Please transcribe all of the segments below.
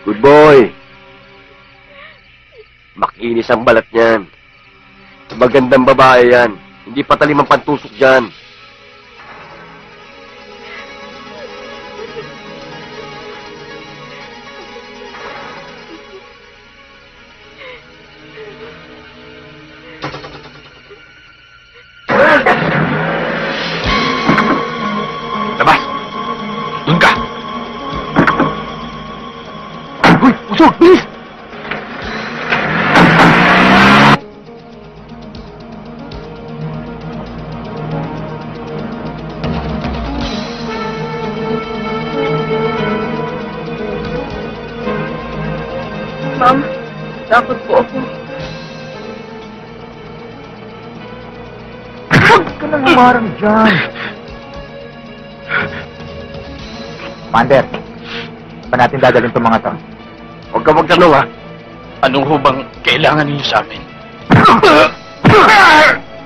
Good boy. Makinis ang balat niyan. Magandang babae yan. Hindi patalim ang pantusok dyan. Labas! Doon ka! Uy! Usog! Bilis! Ma'am, takot po ako. Huwag ka nang humarang dyan. Commander, pa natin dadalhin itong mga to? Huwag ka magtanong, ha? Anong hubang kailangan ninyo sa amin?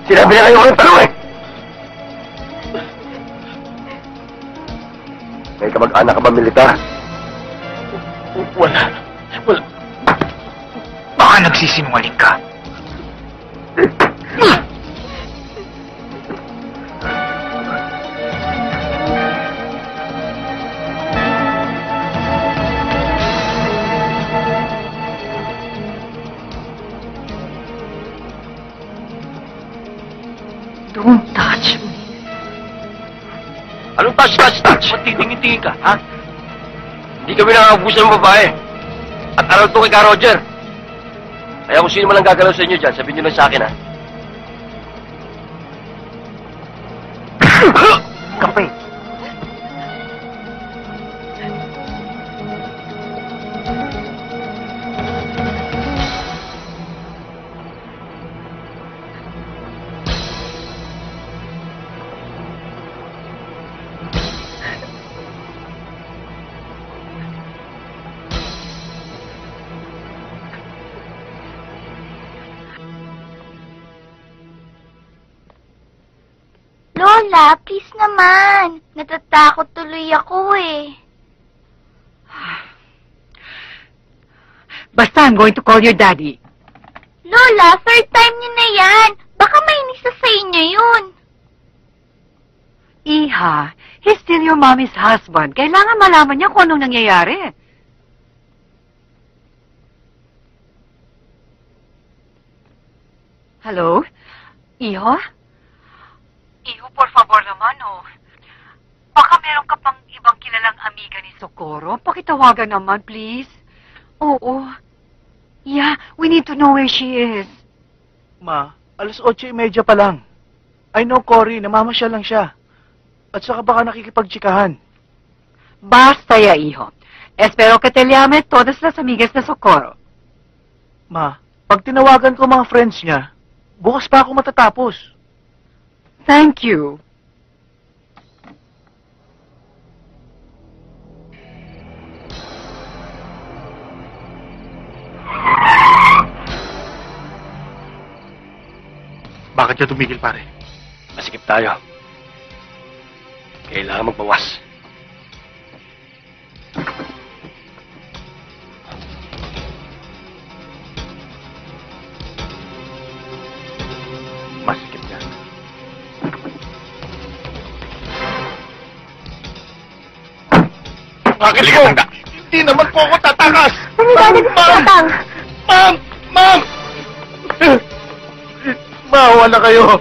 Sinabi na kayo kayong tanong, eh! May kamag-anak ka ba militar? Wala. Baka nagsisinungaling ka. Don't touch me. Anong touch? Ba't titingin-tingin ka, ha? Hindi kami nakakabusan ng babae. At araw ito kay Ka Roger. Kaya kung sino man ang gagalaw sa inyo dyan, sabihin nyo lang sa akin, ha? Kape. Lola, please naman. Natatakot tuloy ako eh. Basta, I'm going to call your daddy. Lola, third time niyo na yan. Baka may nisa sa inyo yun. Iha, he's still your mommy's husband. Kailangan malaman niya kung anong nangyayari. Hello? Iho? Iho, por favor naman, oh. Baka meron ka pang ibang kilalang amiga ni Socorro. Pakitawagan naman, please. Oo. Yeah, we need to know where she is. Ma, 8:30 pa lang. I know Cory, namamasyal lang siya. At saka baka nakikipagtsikahan. Basta ya, hijo. Espero que te llame todas las amigas de Socorro. Ma, pag tinawagan ko mga friends niya, bukas pa ako matatapos. Thank you. Bakit ka tumigil, pare? Masikip tayo. Kailangan magbawas. Masikip ka. Bakit ko? Hindi naman po ako tatakas! Tatang! Ma'am! Ma'am! Bawa na kayo!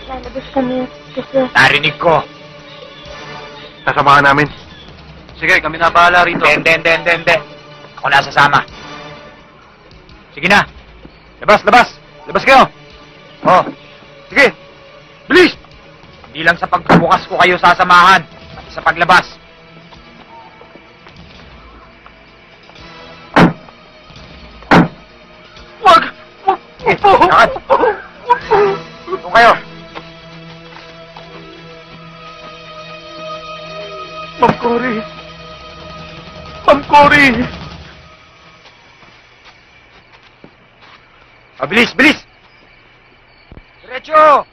Lalabas kami kasi... Narinig ko. Sasamahan namin. Sige, kami na bahala rito. Hindi. Ako na sasama. Sige na. Labas! Labas kayo! Oh, sige. Bilis! Hindi lang sa pagbukas ko kayo sasamahan, pati sa paglabas. Wag! Lakad! Doon kayo! Ma'am Cory! Ma'am Cory! Bilis! Diretso!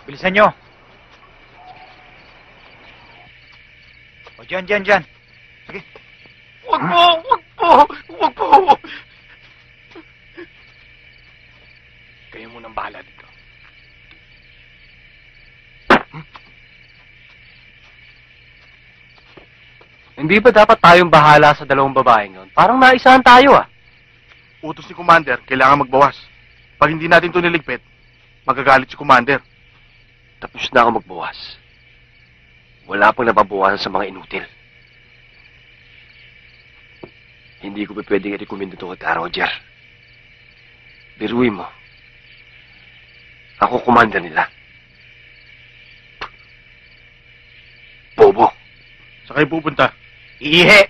Bilisan nyo! Diyan. Sige. Wag po! Wag po! Kayo munang bahala dito. Hindi ba dapat tayong bahala sa dalawang babaeng yun? Parang naisahan tayo ah. Utos ni Commander, kailangan magbawas. Pag hindi natin ito niligpit, magagalit si Commander. Tapos na ako magbawas. Wala pang nababawasan sa mga inutil. Hindi ko pa pwedeng i-recommend ito kay Roger. Biruin mo. Ako commander nila. Bobo. Sa kayo pupunta. Iihe!